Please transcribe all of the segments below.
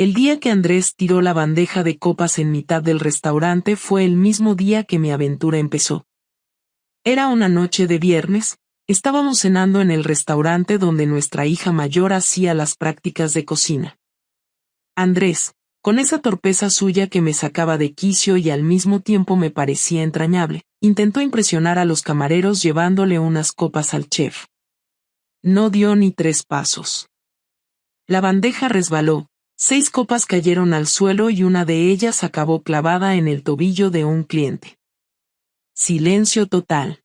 El día que Andrés tiró la bandeja de copas en mitad del restaurante fue el mismo día que mi aventura empezó. Era una noche de viernes, estábamos cenando en el restaurante donde nuestra hija mayor hacía las prácticas de cocina. Andrés, con esa torpeza suya que me sacaba de quicio y al mismo tiempo me parecía entrañable, intentó impresionar a los camareros llevándole unas copas al chef. No dio ni 3 pasos. La bandeja resbaló, 6 copas cayeron al suelo y una de ellas acabó clavada en el tobillo de un cliente. Silencio total.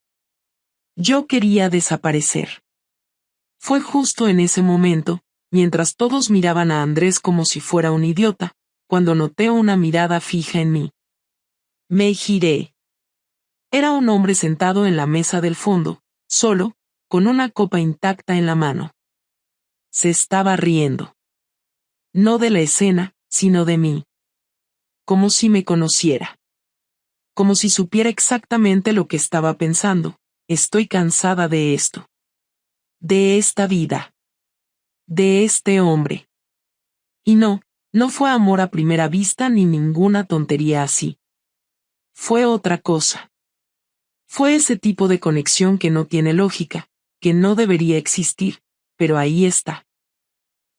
Yo quería desaparecer. Fue justo en ese momento, mientras todos miraban a Andrés como si fuera un idiota, cuando noté una mirada fija en mí. Me giré. Era un hombre sentado en la mesa del fondo, solo, con una copa intacta en la mano. Se estaba riendo. No de la escena, sino de mí. Como si me conociera. Como si supiera exactamente lo que estaba pensando. Estoy cansada de esto. De esta vida. De este hombre. Y no fue amor a primera vista ni ninguna tontería así. Fue otra cosa. Fue ese tipo de conexión que no tiene lógica, que no debería existir, pero ahí está.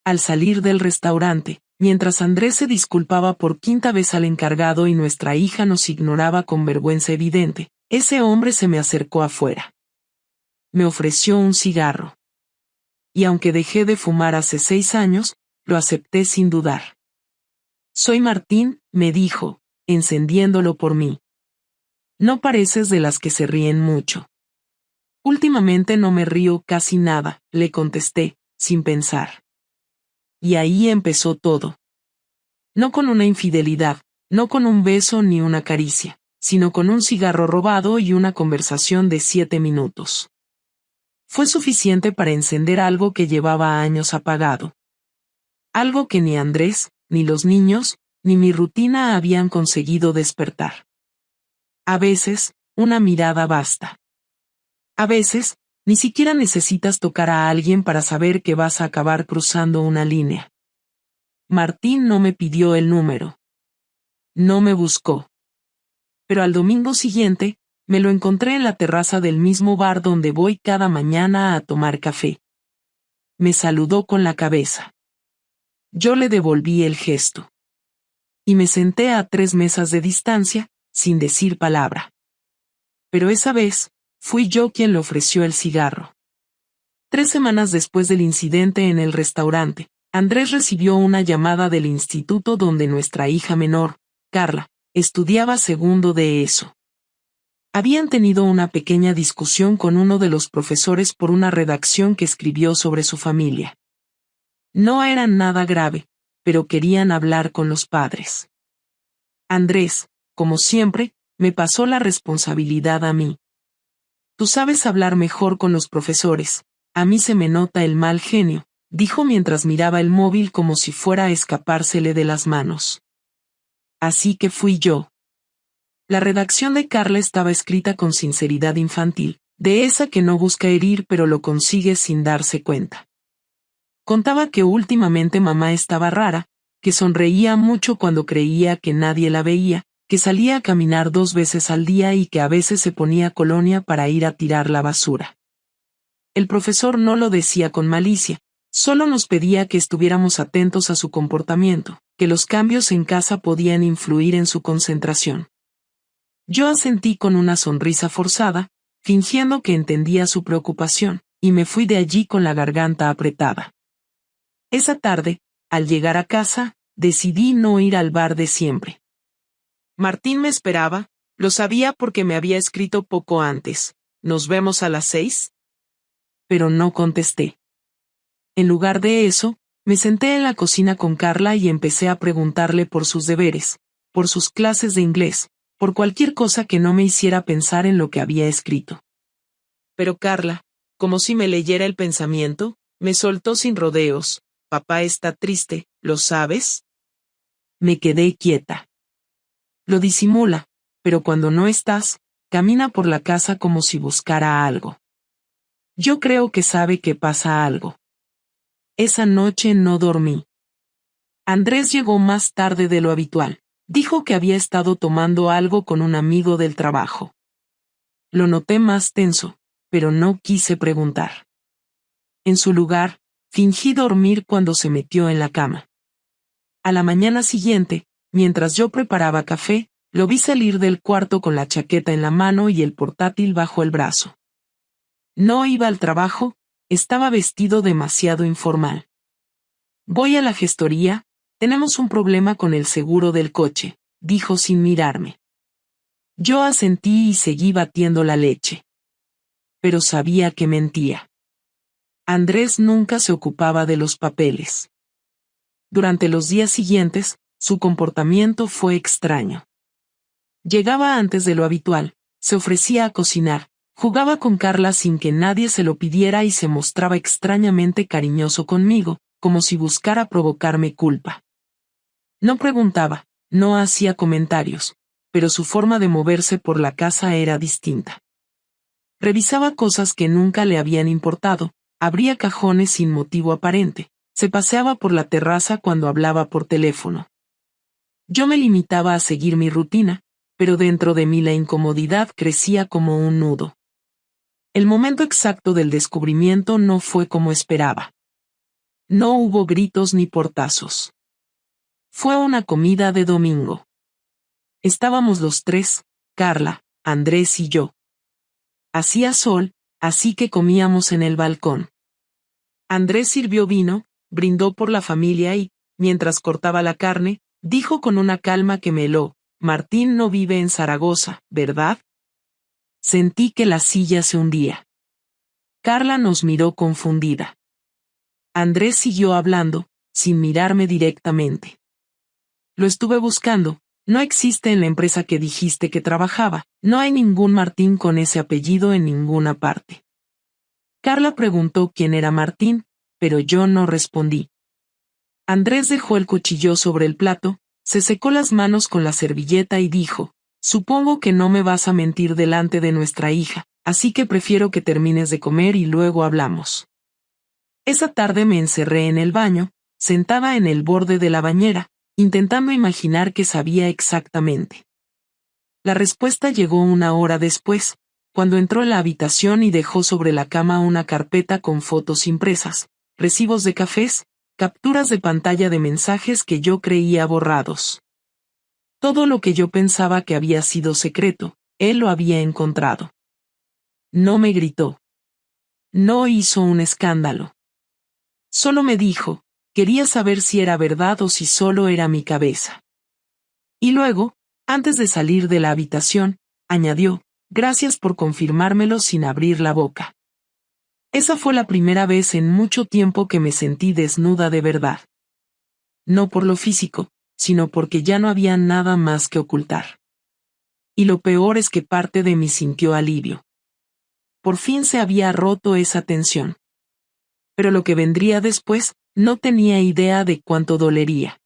Al salir del restaurante, mientras Andrés se disculpaba por 5ª vez al encargado y nuestra hija nos ignoraba con vergüenza evidente, ese hombre se me acercó afuera. Me ofreció un cigarro. Y aunque dejé de fumar hace 6 años, lo acepté sin dudar. Soy Martín, me dijo, encendiéndolo por mí. No pareces de las que se ríen mucho. Últimamente no me río casi nada, le contesté, sin pensar. Y ahí empezó todo. No con una infidelidad, no con un beso ni una caricia, sino con un cigarro robado y una conversación de 7 minutos. Fue suficiente para encender algo que llevaba años apagado. Algo que ni Andrés, ni los niños, ni mi rutina habían conseguido despertar. A veces, una mirada basta. A veces, ni siquiera necesitas tocar a alguien para saber que vas a acabar cruzando una línea. Martín no me pidió el número. No me buscó. Pero al domingo siguiente, me lo encontré en la terraza del mismo bar donde voy cada mañana a tomar café. Me saludó con la cabeza. Yo le devolví el gesto. Y me senté a 3 mesas de distancia, sin decir palabra. Pero esa vez, fui yo quien le ofreció el cigarro. 3 semanas después del incidente en el restaurante, Andrés recibió una llamada del instituto donde nuestra hija menor, Carla, estudiaba segundo de ESO. Habían tenido una pequeña discusión con uno de los profesores por una redacción que escribió sobre su familia. No era nada grave, pero querían hablar con los padres. Andrés, como siempre, me pasó la responsabilidad a mí. Tú sabes hablar mejor con los profesores, a mí se me nota el mal genio, dijo mientras miraba el móvil como si fuera a escapársele de las manos. Así que fui yo. La redacción de Carla estaba escrita con sinceridad infantil, de esa que no busca herir pero lo consigue sin darse cuenta. Contaba que últimamente mamá estaba rara, que sonreía mucho cuando creía que nadie la veía, que salía a caminar 2 veces al día y que a veces se ponía colonia para ir a tirar la basura. El profesor no lo decía con malicia, solo nos pedía que estuviéramos atentos a su comportamiento, que los cambios en casa podían influir en su concentración. Yo asentí con una sonrisa forzada, fingiendo que entendía su preocupación, y me fui de allí con la garganta apretada. Esa tarde, al llegar a casa, decidí no ir al bar de siempre. Martín me esperaba, lo sabía porque me había escrito poco antes. ¿Nos vemos a las 6? Pero no contesté. En lugar de eso, me senté en la cocina con Carla y empecé a preguntarle por sus deberes, por sus clases de inglés, por cualquier cosa que no me hiciera pensar en lo que había escrito. Pero Carla, como si me leyera el pensamiento, me soltó sin rodeos. Papá está triste, ¿lo sabes? Me quedé quieta. Lo disimula, pero cuando no estás, camina por la casa como si buscara algo. Yo creo que sabe que pasa algo. Esa noche no dormí. Andrés llegó más tarde de lo habitual. Dijo que había estado tomando algo con un amigo del trabajo. Lo noté más tenso, pero no quise preguntar. En su lugar, fingí dormir cuando se metió en la cama. A la mañana siguiente, mientras yo preparaba café, lo vi salir del cuarto con la chaqueta en la mano y el portátil bajo el brazo. No iba al trabajo, estaba vestido demasiado informal. Voy a la gestoría, tenemos un problema con el seguro del coche, dijo sin mirarme. Yo asentí y seguí batiendo la leche. Pero sabía que mentía. Andrés nunca se ocupaba de los papeles. Durante los días siguientes, su comportamiento fue extraño. Llegaba antes de lo habitual, se ofrecía a cocinar, jugaba con Carla sin que nadie se lo pidiera y se mostraba extrañamente cariñoso conmigo, como si buscara provocarme culpa. No preguntaba, no hacía comentarios, pero su forma de moverse por la casa era distinta. Revisaba cosas que nunca le habían importado, abría cajones sin motivo aparente, se paseaba por la terraza cuando hablaba por teléfono. Yo me limitaba a seguir mi rutina, pero dentro de mí la incomodidad crecía como un nudo. El momento exacto del descubrimiento no fue como esperaba. No hubo gritos ni portazos. Fue una comida de domingo. Estábamos los tres, Carla, Andrés y yo. Hacía sol, así que comíamos en el balcón. Andrés sirvió vino, brindó por la familia y, mientras cortaba la carne, dijo con una calma que me heló: Martín no vive en Zaragoza, ¿verdad? Sentí que la silla se hundía. Carla nos miró confundida. Andrés siguió hablando, sin mirarme directamente. Lo estuve buscando, no existe en la empresa que dijiste que trabajaba, no hay ningún Martín con ese apellido en ninguna parte. Carla preguntó quién era Martín, pero yo no respondí. Andrés dejó el cuchillo sobre el plato, se secó las manos con la servilleta y dijo: supongo que no me vas a mentir delante de nuestra hija, así que prefiero que termines de comer y luego hablamos. Esa tarde me encerré en el baño, sentada en el borde de la bañera, intentando imaginar qué sabía exactamente. La respuesta llegó una hora después, cuando entró en la habitación y dejó sobre la cama una carpeta con fotos impresas, recibos de cafés, capturas de pantalla de mensajes que yo creía borrados. Todo lo que yo pensaba que había sido secreto, él lo había encontrado. No me gritó. No hizo un escándalo. Solo me dijo: quería saber si era verdad o si solo era mi cabeza. Y luego, antes de salir de la habitación, añadió: gracias por confirmármelo sin abrir la boca. Esa fue la primera vez en mucho tiempo que me sentí desnuda de verdad. No por lo físico, sino porque ya no había nada más que ocultar. Y lo peor es que parte de mí sintió alivio. Por fin se había roto esa tensión. Pero lo que vendría después, no tenía idea de cuánto dolería.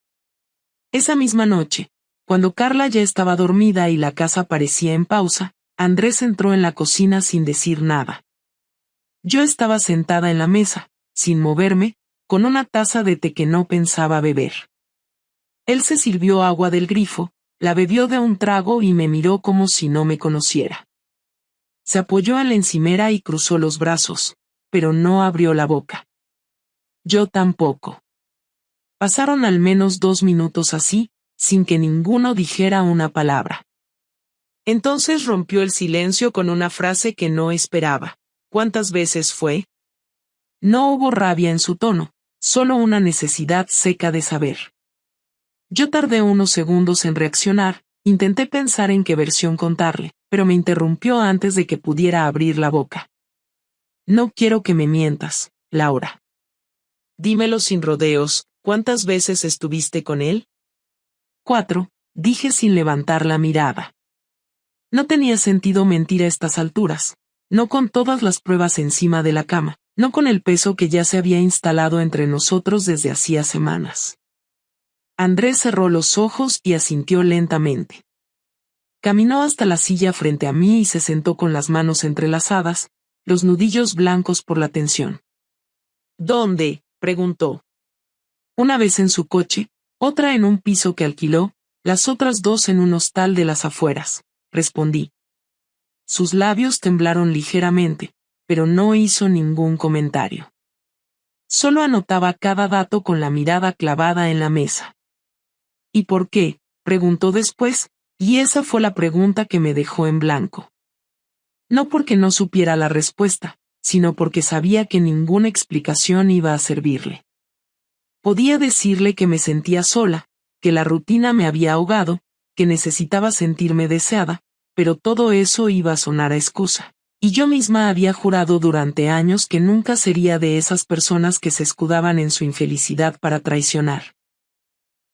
Esa misma noche, cuando Carla ya estaba dormida y la casa parecía en pausa, Andrés entró en la cocina sin decir nada. Yo estaba sentada en la mesa, sin moverme, con una taza de té que no pensaba beber. Él se sirvió agua del grifo, la bebió de un trago y me miró como si no me conociera. Se apoyó en la encimera y cruzó los brazos, pero no abrió la boca. Yo tampoco. Pasaron al menos 2 minutos así, sin que ninguno dijera una palabra. Entonces rompió el silencio con una frase que no esperaba. ¿Cuántas veces fue? No hubo rabia en su tono, solo una necesidad seca de saber. Yo tardé unos segundos en reaccionar, intenté pensar en qué versión contarle, pero me interrumpió antes de que pudiera abrir la boca. No quiero que me mientas, Laura. Dímelo sin rodeos, ¿cuántas veces estuviste con él? 4, dije sin levantar la mirada. No tenía sentido mentir a estas alturas, no con todas las pruebas encima de la cama, no con el peso que ya se había instalado entre nosotros desde hacía semanas. Andrés cerró los ojos y asintió lentamente. Caminó hasta la silla frente a mí y se sentó con las manos entrelazadas, los nudillos blancos por la tensión. ¿Dónde?, preguntó. Una vez en su coche, Otra en un piso que alquiló, las otras 2 en un hostal de las afueras, respondí. Sus labios temblaron ligeramente, pero no hizo ningún comentario. Solo anotaba cada dato con la mirada clavada en la mesa. ¿Y por qué?, preguntó después, y esa fue la pregunta que me dejó en blanco. No porque no supiera la respuesta, sino porque sabía que ninguna explicación iba a servirle. Podía decirle que me sentía sola, que la rutina me había ahogado, que necesitaba sentirme deseada, pero todo eso iba a sonar a excusa. Y yo misma había jurado durante años que nunca sería de esas personas que se escudaban en su infelicidad para traicionar.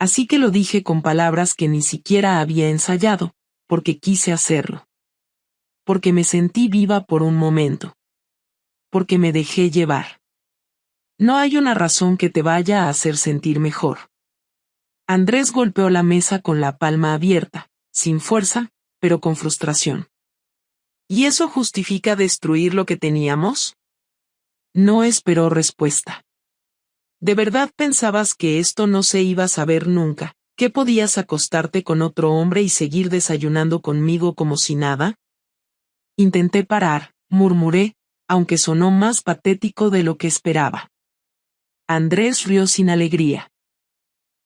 Así que lo dije con palabras que ni siquiera había ensayado, porque quise hacerlo. Porque me sentí viva por un momento. Porque me dejé llevar. No hay una razón que te vaya a hacer sentir mejor. Andrés golpeó la mesa con la palma abierta, sin fuerza, pero con frustración. ¿Y eso justifica destruir lo que teníamos? No esperó respuesta. ¿De verdad pensabas que esto no se iba a saber nunca, que podías acostarte con otro hombre y seguir desayunando conmigo como si nada? Intenté parar, murmuré, aunque sonó más patético de lo que esperaba. Andrés rió sin alegría.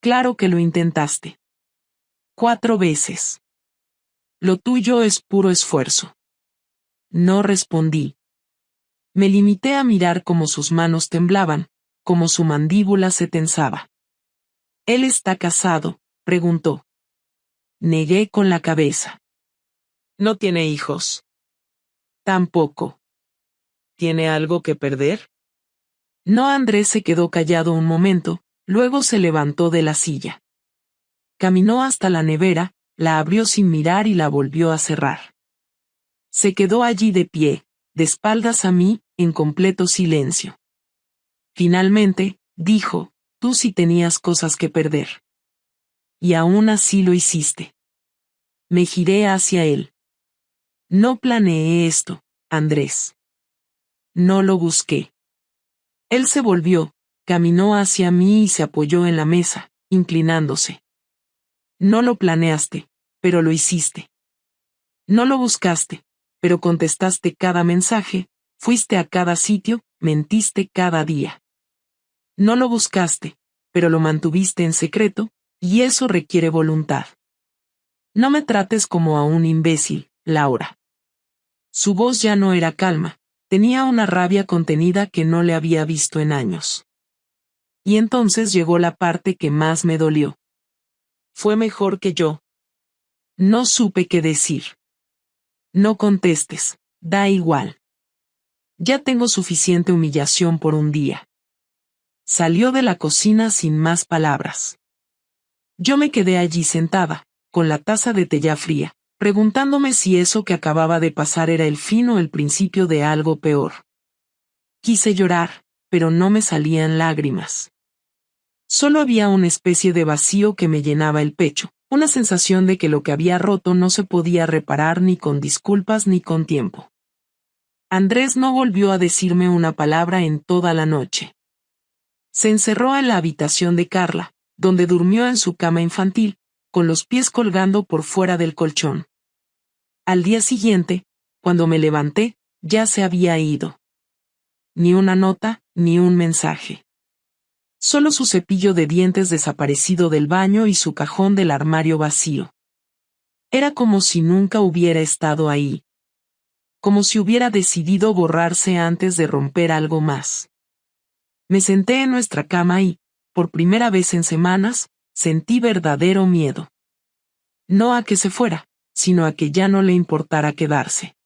Claro que lo intentaste. 4 veces. Lo tuyo es puro esfuerzo. No respondí. Me limité a mirar cómo sus manos temblaban, cómo su mandíbula se tensaba. ¿Él está casado?, preguntó. Negué con la cabeza. ¿No tiene hijos? Tampoco. ¿Tiene algo que perder? No. Andrés se quedó callado un momento, luego se levantó de la silla. Caminó hasta la nevera, la abrió sin mirar y la volvió a cerrar. Se quedó allí de pie, de espaldas a mí, en completo silencio. Finalmente, dijo, tú sí tenías cosas que perder. Y aún así lo hiciste. Me giré hacia él. No planeé esto, Andrés. No lo busqué. Él se volvió, caminó hacia mí y se apoyó en la mesa, inclinándose. No lo planeaste, pero lo hiciste. No lo buscaste, pero contestaste cada mensaje, fuiste a cada sitio, mentiste cada día. No lo buscaste, pero lo mantuviste en secreto, y eso requiere voluntad. No me trates como a un imbécil, Laura. Su voz ya no era calma, tenía una rabia contenida que no le había visto en años. Y entonces llegó la parte que más me dolió. Fue mejor que yo. No supe qué decir. No contestes, da igual. Ya tengo suficiente humillación por un día. Salió de la cocina sin más palabras. Yo me quedé allí sentada, con la taza de té ya fría, preguntándome si eso que acababa de pasar era el fin o el principio de algo peor. Quise llorar, pero no me salían lágrimas. Solo había una especie de vacío que me llenaba el pecho, una sensación de que lo que había roto no se podía reparar ni con disculpas ni con tiempo. Andrés no volvió a decirme una palabra en toda la noche. Se encerró en la habitación de Carla, donde durmió en su cama infantil, con los pies colgando por fuera del colchón. Al día siguiente, cuando me levanté, ya se había ido. Ni una nota, ni un mensaje. Solo su cepillo de dientes desaparecido del baño y su cajón del armario vacío. Era como si nunca hubiera estado ahí. Como si hubiera decidido borrarse antes de romper algo más. Me senté en nuestra cama y, por primera vez en semanas, sentí verdadero miedo. No a que se fuera, sino a que ya no le importara quedarse.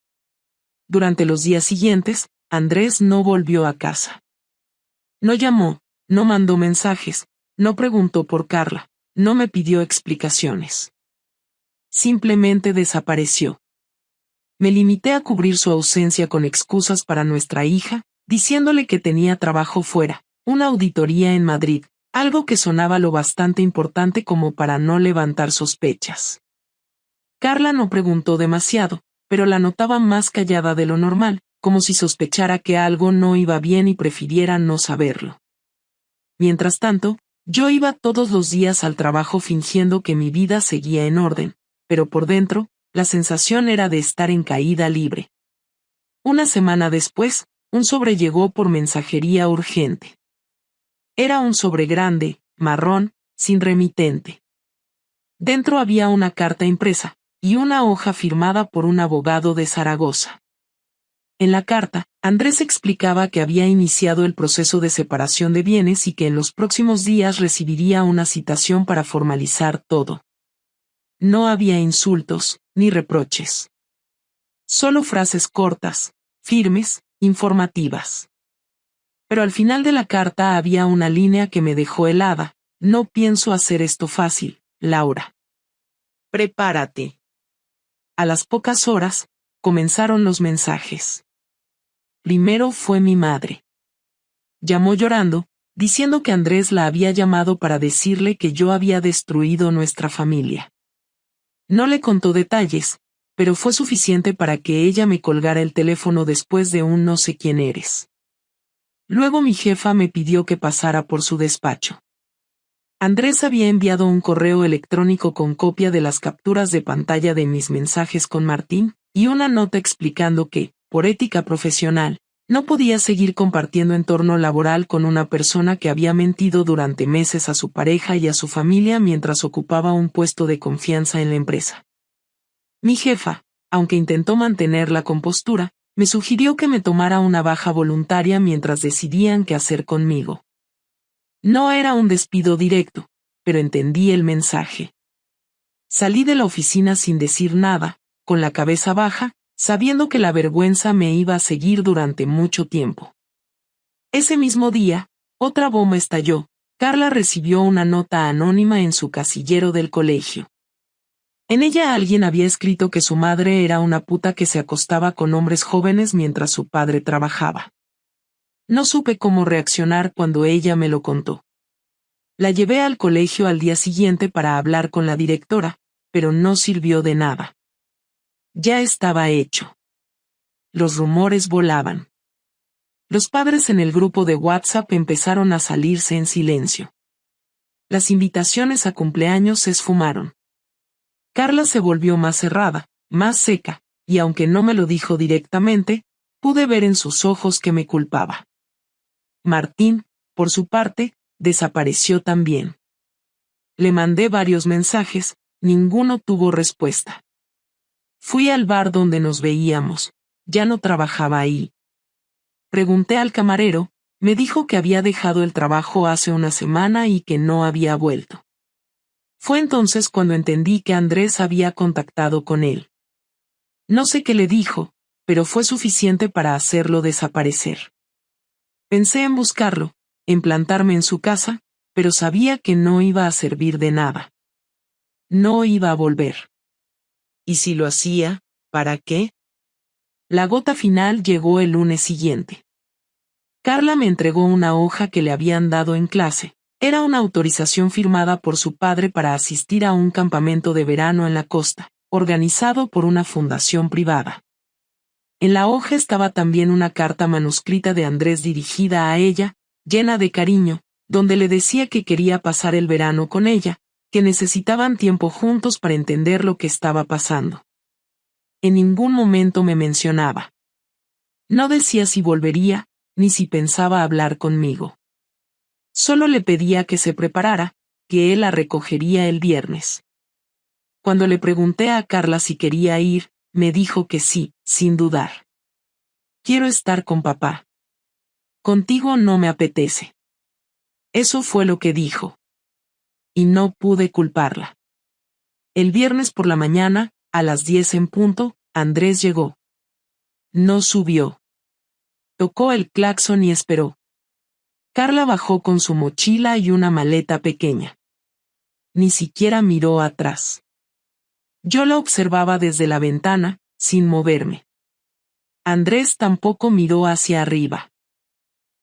Durante los días siguientes, Andrés no volvió a casa. No llamó, no mandó mensajes, no preguntó por Carla, no me pidió explicaciones. Simplemente desapareció. Me limité a cubrir su ausencia con excusas para nuestra hija, diciéndole que tenía trabajo fuera, una auditoría en Madrid, algo que sonaba lo bastante importante como para no levantar sospechas. Carla no preguntó demasiado, pero la notaba más callada de lo normal, como si sospechara que algo no iba bien y prefiriera no saberlo. Mientras tanto, Yo iba todos los días al trabajo fingiendo que mi vida seguía en orden, pero por dentro, la sensación era de estar en caída libre. Una semana después, un sobre llegó por mensajería urgente. Era un sobre grande, marrón, sin remitente. Dentro había una carta impresa, y una hoja firmada por un abogado de Zaragoza. En la carta, Andrés explicaba que había iniciado el proceso de separación de bienes y que en los próximos días recibiría una citación para formalizar todo. No había insultos, ni reproches. Solo frases cortas, firmes, informativas. Pero al final de la carta había una línea que me dejó helada: no pienso hacer esto fácil, Laura. Prepárate. A las pocas horas, comenzaron los mensajes. Primero fue mi madre. Llamó llorando, diciendo que Andrés la había llamado para decirle que yo había destruido nuestra familia. No le contó detalles, pero fue suficiente para que ella me colgara el teléfono después de un no sé quién eres. Luego mi jefa me pidió que pasara por su despacho. Andrés había enviado un correo electrónico con copia de las capturas de pantalla de mis mensajes con Martín, y una nota explicando que, por ética profesional, no podía seguir compartiendo entorno laboral con una persona que había mentido durante meses a su pareja y a su familia mientras ocupaba un puesto de confianza en la empresa. Mi jefa, aunque intentó mantener la compostura, me sugirió que me tomara una baja voluntaria mientras decidían qué hacer conmigo. No era un despido directo, pero entendí el mensaje. Salí de la oficina sin decir nada, con la cabeza baja, sabiendo que la vergüenza me iba a seguir durante mucho tiempo. Ese mismo día, otra bomba estalló. Carla recibió una nota anónima en su casillero del colegio. En ella alguien había escrito que su madre era una puta que se acostaba con hombres jóvenes mientras su padre trabajaba. No supe cómo reaccionar cuando ella me lo contó. La llevé al colegio al día siguiente para hablar con la directora, pero no sirvió de nada. Ya estaba hecho. Los rumores volaban. Los padres en el grupo de WhatsApp empezaron a salirse en silencio. Las invitaciones a cumpleaños se esfumaron. Carla se volvió más cerrada, más seca, y aunque no me lo dijo directamente, pude ver en sus ojos que me culpaba. Martín, por su parte, desapareció también. Le mandé varios mensajes, ninguno tuvo respuesta. Fui al bar donde nos veíamos, ya no trabajaba ahí. Pregunté al camarero, me dijo que había dejado el trabajo hace una semana y que no había vuelto. Fue entonces cuando entendí que Andrés había contactado con él. No sé qué le dijo, pero fue suficiente para hacerlo desaparecer. Pensé en buscarlo, en plantarme en su casa, pero sabía que no iba a servir de nada. No iba a volver. ¿Y si lo hacía, para qué? La gota final llegó el lunes siguiente. Carla me entregó una hoja que le habían dado en clase. Era una autorización firmada por su padre para asistir a un campamento de verano en la costa, organizado por una fundación privada. En la hoja estaba también una carta manuscrita de Andrés dirigida a ella, llena de cariño, donde le decía que quería pasar el verano con ella, que necesitaban tiempo juntos para entender lo que estaba pasando. En ningún momento me mencionaba. No decía si volvería, ni si pensaba hablar conmigo. Solo le pedía que se preparara, que él la recogería el viernes. Cuando le pregunté a Carla si quería ir, me dijo que sí, sin dudar. Quiero estar con papá. Contigo no me apetece. Eso fue lo que dijo. Y no pude culparla. El viernes por la mañana, a las 10 en punto, Andrés llegó. No subió. Tocó el claxon y esperó. Carla bajó con su mochila y una maleta pequeña. Ni siquiera miró atrás. Yo la observaba desde la ventana, sin moverme. Andrés tampoco miró hacia arriba.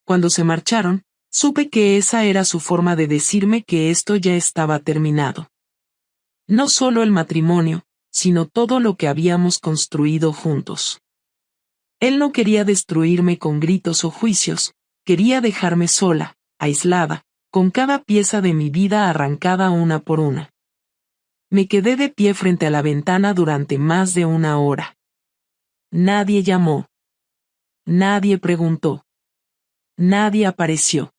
Cuando se marcharon, supe que esa era su forma de decirme que esto ya estaba terminado. No solo el matrimonio, sino todo lo que habíamos construido juntos. Él no quería destruirme con gritos o juicios, quería dejarme sola, aislada, con cada pieza de mi vida arrancada una por una. Me quedé de pie frente a la ventana durante más de una hora. Nadie llamó. Nadie preguntó. Nadie apareció.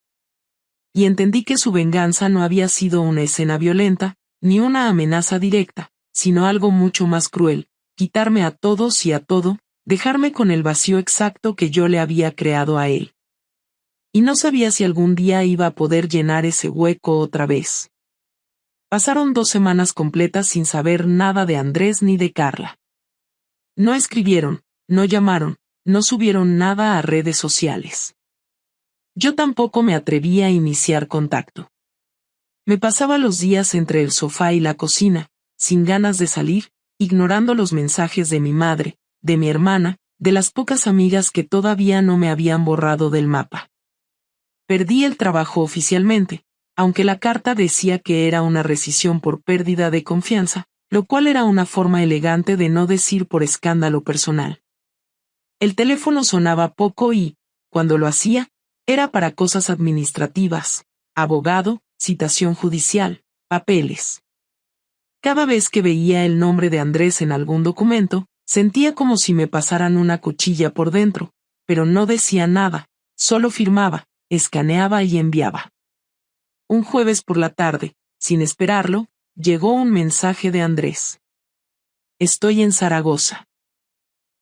Y entendí que su venganza no había sido una escena violenta, ni una amenaza directa, sino algo mucho más cruel, quitarme a todos y a todo, dejarme con el vacío exacto que yo le había creado a él. Y no sabía si algún día iba a poder llenar ese hueco otra vez. Pasaron 2 semanas completas sin saber nada de Andrés ni de Carla. No escribieron, no llamaron, no subieron nada a redes sociales. Yo tampoco me atreví a iniciar contacto. Me pasaba los días entre el sofá y la cocina, sin ganas de salir, ignorando los mensajes de mi madre, de mi hermana, de las pocas amigas que todavía no me habían borrado del mapa. Perdí el trabajo oficialmente, aunque la carta decía que era una rescisión por pérdida de confianza, lo cual era una forma elegante de no decir por escándalo personal. El teléfono sonaba poco y, cuando lo hacía, era para cosas administrativas, abogado, citación judicial, papeles. Cada vez que veía el nombre de Andrés en algún documento, sentía como si me pasaran una cuchilla por dentro, pero no decía nada, solo firmaba, escaneaba y enviaba. Un jueves por la tarde, sin esperarlo, llegó un mensaje de Andrés. Estoy en Zaragoza.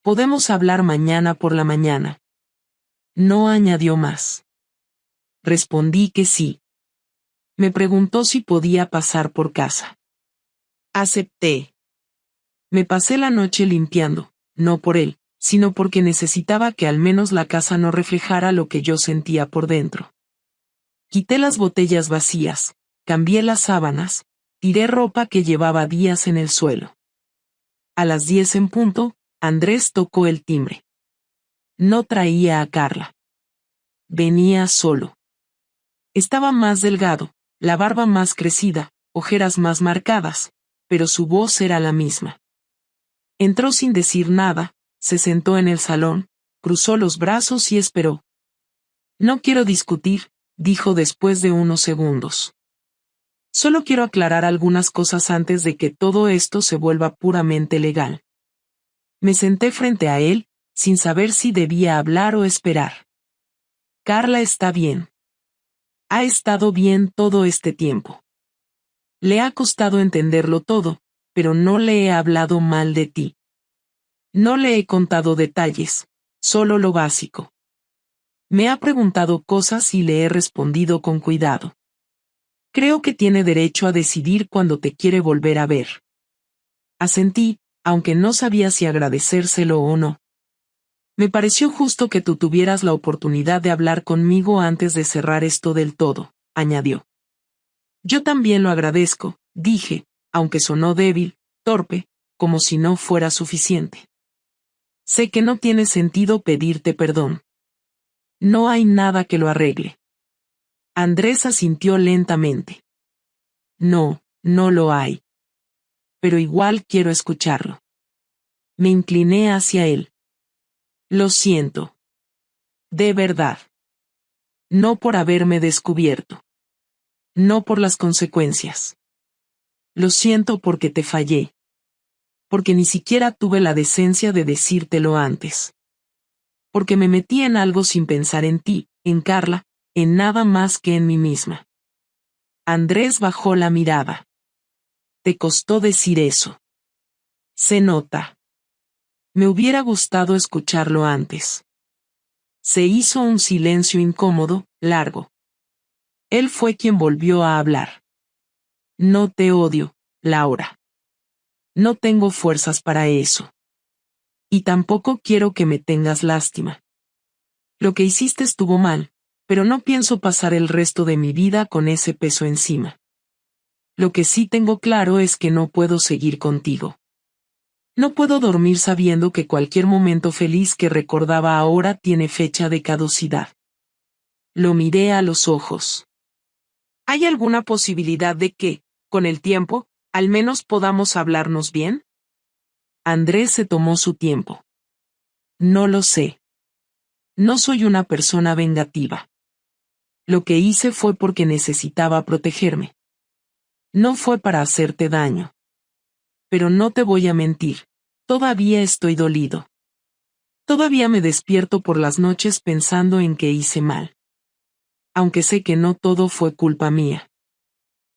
Podemos hablar mañana por la mañana. No añadió más. Respondí que sí. Me preguntó si podía pasar por casa. Acepté. Me pasé la noche limpiando, no por él, sino porque necesitaba que al menos la casa no reflejara lo que yo sentía por dentro. Quité las botellas vacías, cambié las sábanas, tiré ropa que llevaba días en el suelo. A las 10 en punto, Andrés tocó el timbre. No traía a Carla. Venía solo. Estaba más delgado, la barba más crecida, ojeras más marcadas, pero su voz era la misma. Entró sin decir nada, se sentó en el salón, cruzó los brazos y esperó. No quiero discutir, dijo después de unos segundos. Solo quiero aclarar algunas cosas antes de que todo esto se vuelva puramente legal. Me senté frente a él, sin saber si debía hablar o esperar. Carla está bien. Ha estado bien todo este tiempo. Le ha costado entenderlo todo, pero no le he hablado mal de ti. No le he contado detalles, solo lo básico. Me ha preguntado cosas y le he respondido con cuidado. Creo que tiene derecho a decidir cuándo te quiere volver a ver. Asentí, aunque no sabía si agradecérselo o no. Me pareció justo que tú tuvieras la oportunidad de hablar conmigo antes de cerrar esto del todo, añadió. Yo también lo agradezco, dije, aunque sonó débil, torpe, como si no fuera suficiente. Sé que no tiene sentido pedirte perdón. No hay nada que lo arregle. Andrés asintió lentamente. No, no lo hay. Pero igual quiero escucharlo. Me incliné hacia él. Lo siento. De verdad. No por haberme descubierto. No por las consecuencias. Lo siento porque te fallé. Porque ni siquiera tuve la decencia de decírtelo antes. Porque me metí en algo sin pensar en ti, en Carla, en nada más que en mí misma. Andrés bajó la mirada. Te costó decir eso. Se nota. Me hubiera gustado escucharlo antes. Se hizo un silencio incómodo, largo. Él fue quien volvió a hablar. No te odio, Laura. No tengo fuerzas para eso. Y tampoco quiero que me tengas lástima. Lo que hiciste estuvo mal, pero no pienso pasar el resto de mi vida con ese peso encima. Lo que sí tengo claro es que no puedo seguir contigo. No puedo dormir sabiendo que cualquier momento feliz que recordaba ahora tiene fecha de caducidad. Lo miré a los ojos. ¿Hay alguna posibilidad de que, con el tiempo, al menos podamos hablarnos bien? Andrés se tomó su tiempo. No lo sé. No soy una persona vengativa. Lo que hice fue porque necesitaba protegerme. No fue para hacerte daño. Pero no te voy a mentir, todavía estoy dolido. Todavía me despierto por las noches pensando en que hice mal. Aunque sé que no todo fue culpa mía.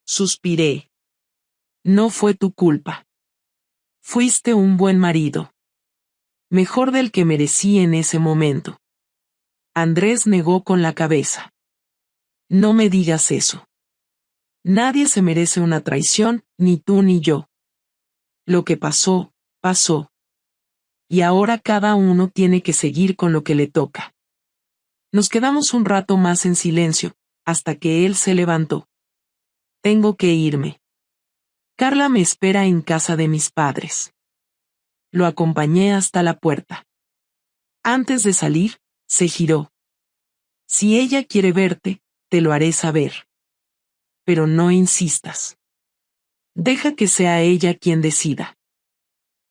Suspiré. No fue tu culpa. Fuiste un buen marido. Mejor del que merecí en ese momento. Andrés negó con la cabeza. No me digas eso. Nadie se merece una traición, ni tú ni yo. Lo que pasó, pasó. Y ahora cada uno tiene que seguir con lo que le toca. Nos quedamos un rato más en silencio, hasta que él se levantó. Tengo que irme. Carla me espera en casa de mis padres. Lo acompañé hasta la puerta. Antes de salir, se giró. Si ella quiere verte, te lo haré saber. Pero no insistas. Deja que sea ella quien decida.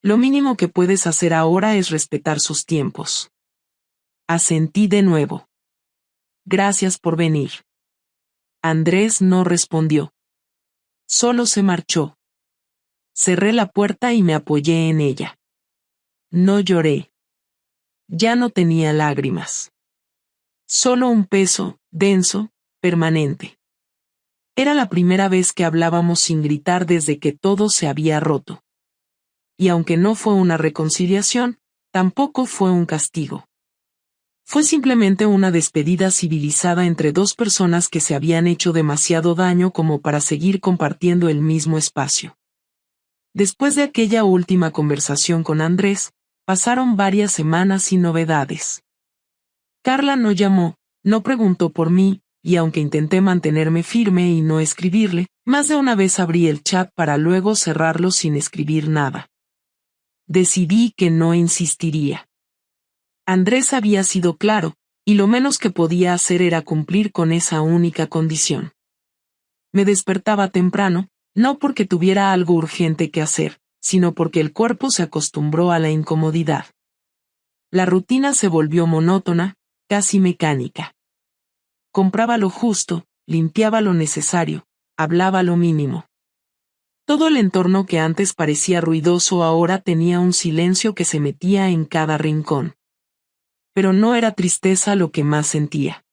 Lo mínimo que puedes hacer ahora es respetar sus tiempos. Asentí de nuevo. Gracias por venir. Andrés no respondió. Solo se marchó. Cerré la puerta y me apoyé en ella. No lloré. Ya no tenía lágrimas. Solo un peso, denso, permanente. Era la primera vez que hablábamos sin gritar desde que todo se había roto. Y aunque no fue una reconciliación, tampoco fue un castigo. Fue simplemente una despedida civilizada entre dos personas que se habían hecho demasiado daño como para seguir compartiendo el mismo espacio. Después de aquella última conversación con Andrés, pasaron varias semanas sin novedades. Carla no llamó, no preguntó por mí, y aunque intenté mantenerme firme y no escribirle, más de una vez abrí el chat para luego cerrarlo sin escribir nada. Decidí que no insistiría. Andrés había sido claro, y lo menos que podía hacer era cumplir con esa única condición. Me despertaba temprano, no porque tuviera algo urgente que hacer, sino porque el cuerpo se acostumbró a la incomodidad. La rutina se volvió monótona, casi mecánica. Compraba lo justo, limpiaba lo necesario, hablaba lo mínimo. Todo el entorno que antes parecía ruidoso ahora tenía un silencio que se metía en cada rincón. Pero no era tristeza lo que más sentía.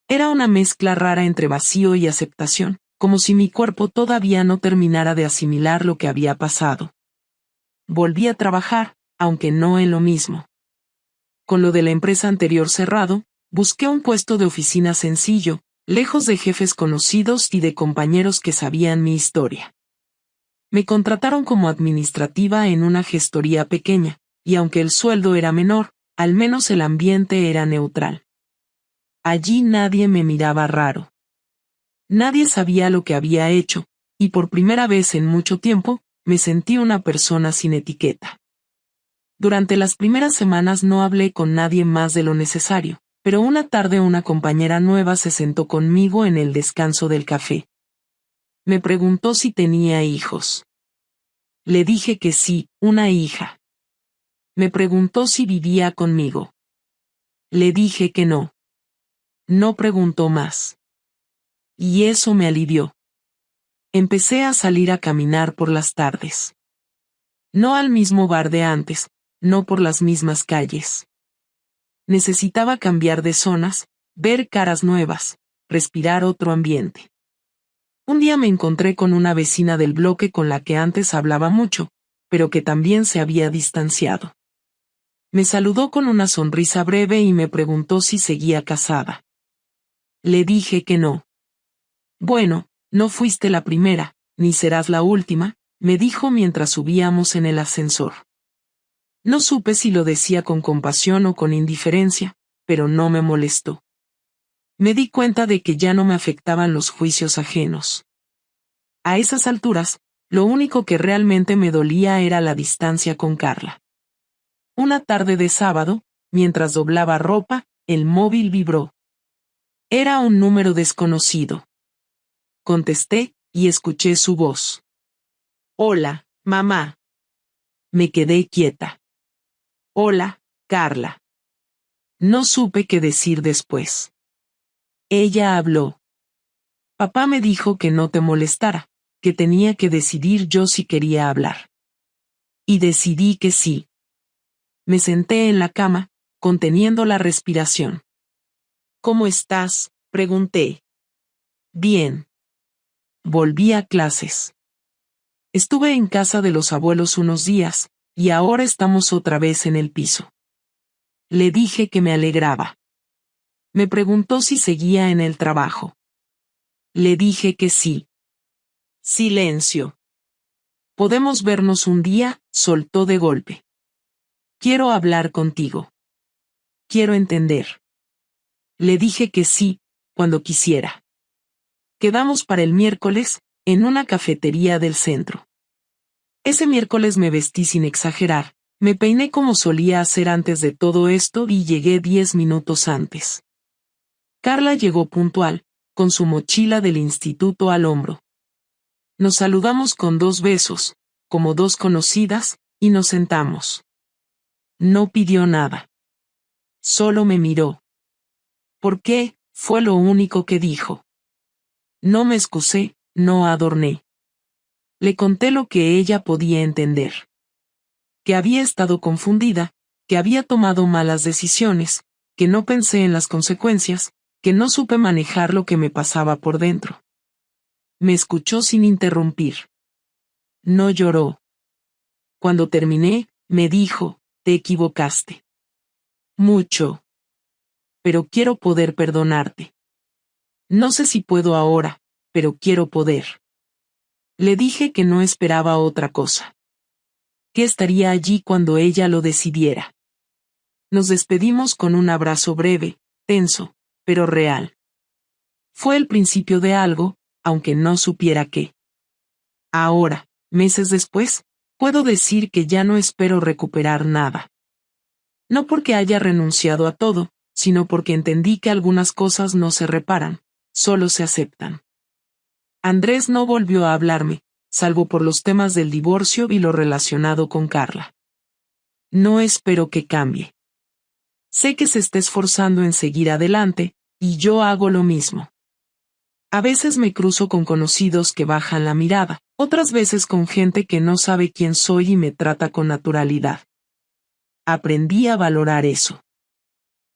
Era una mezcla rara entre vacío y aceptación, como si mi cuerpo todavía no terminara de asimilar lo que había pasado. Volví a trabajar, aunque no en lo mismo. Con lo de la empresa anterior cerrado, busqué un puesto de oficina sencillo, lejos de jefes conocidos y de compañeros que sabían mi historia. Me contrataron como administrativa en una gestoría pequeña, y aunque el sueldo era menor, al menos el ambiente era neutral. Allí nadie me miraba raro. Nadie sabía lo que había hecho, y por primera vez en mucho tiempo, me sentí una persona sin etiqueta. Durante las primeras semanas no hablé con nadie más de lo necesario, pero una tarde una compañera nueva se sentó conmigo en el descanso del café. Me preguntó si tenía hijos. Le dije que sí, una hija. Me preguntó si vivía conmigo. Le dije que no. No preguntó más. Y eso me alivió. Empecé a salir a caminar por las tardes. No al mismo bar de antes, no por las mismas calles. Necesitaba cambiar de zonas, ver caras nuevas, respirar otro ambiente. Un día me encontré con una vecina del bloque con la que antes hablaba mucho, pero que también se había distanciado. Me saludó con una sonrisa breve y me preguntó si seguía casada. Le dije que no. Bueno, no fuiste la primera, ni serás la última, me dijo mientras subíamos en el ascensor. No supe si lo decía con compasión o con indiferencia, pero no me molestó. Me di cuenta de que ya no me afectaban los juicios ajenos. A esas alturas, lo único que realmente me dolía era la distancia con Carla. Una tarde de sábado, mientras doblaba ropa, el móvil vibró. Era un número desconocido. Contesté, y escuché su voz. Hola, mamá. Me quedé quieta. Hola, Carla. No supe qué decir después. Ella habló. Papá me dijo que no te molestara, que tenía que decidir yo si quería hablar. Y decidí que sí. Me senté en la cama, conteniendo la respiración. ¿Cómo estás?, pregunté. Bien. Volví a clases. Estuve en casa de los abuelos unos días, y ahora estamos otra vez en el piso. Le dije que me alegraba. Me preguntó si seguía en el trabajo. Le dije que sí. Silencio. ¿Podemos vernos un día?, soltó de golpe. Quiero hablar contigo. Quiero entender. Le dije que sí, cuando quisiera. Quedamos para el miércoles, en una cafetería del centro. Ese miércoles me vestí sin exagerar, me peiné como solía hacer antes de todo esto y llegué 10 minutos antes. Carla llegó puntual, con su mochila del instituto al hombro. Nos saludamos con 2 besos, como 2 conocidas, y nos sentamos. No pidió nada. Solo me miró. ¿Por qué?, fue lo único que dijo. No me excusé, no adorné. Le conté lo que ella podía entender. Que había estado confundida, que había tomado malas decisiones, que no pensé en las consecuencias, que no supe manejar lo que me pasaba por dentro. Me escuchó sin interrumpir. No lloró. Cuando terminé, me dijo, te equivocaste. Mucho. Pero quiero poder perdonarte. No sé si puedo ahora, pero quiero poder. Le dije que no esperaba otra cosa. Que estaría allí cuando ella lo decidiera. Nos despedimos con un abrazo breve, tenso, pero real. Fue el principio de algo, aunque no supiera qué. Ahora, meses después, puedo decir que ya no espero recuperar nada. No porque haya renunciado a todo, sino porque entendí que algunas cosas no se reparan, solo se aceptan. Andrés no volvió a hablarme, salvo por los temas del divorcio y lo relacionado con Carla. No espero que cambie. Sé que se está esforzando en seguir adelante, y yo hago lo mismo. A veces me cruzo con conocidos que bajan la mirada, otras veces con gente que no sabe quién soy y me trata con naturalidad. Aprendí a valorar eso.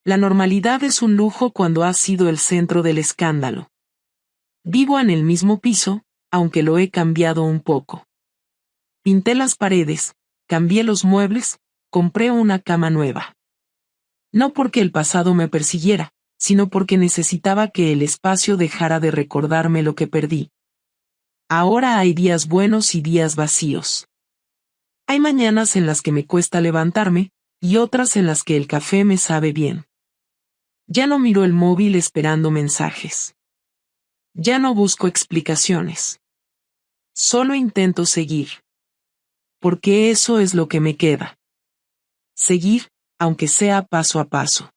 La normalidad es un lujo cuando has sido el centro del escándalo. Vivo en el mismo piso, aunque lo he cambiado un poco. Pinté las paredes, cambié los muebles, compré una cama nueva. No porque el pasado me persiguiera, sino porque necesitaba que el espacio dejara de recordarme lo que perdí. Ahora hay días buenos y días vacíos. Hay mañanas en las que me cuesta levantarme, y otras en las que el café me sabe bien. Ya no miro el móvil esperando mensajes. Ya no busco explicaciones. Solo intento seguir. Porque eso es lo que me queda. Seguir, aunque sea paso a paso.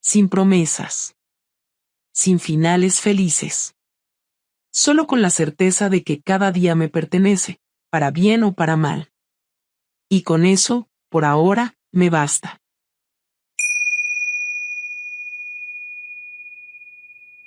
Sin promesas. Sin finales felices. Solo con la certeza de que cada día me pertenece, para bien o para mal. Y con eso, por ahora, me basta.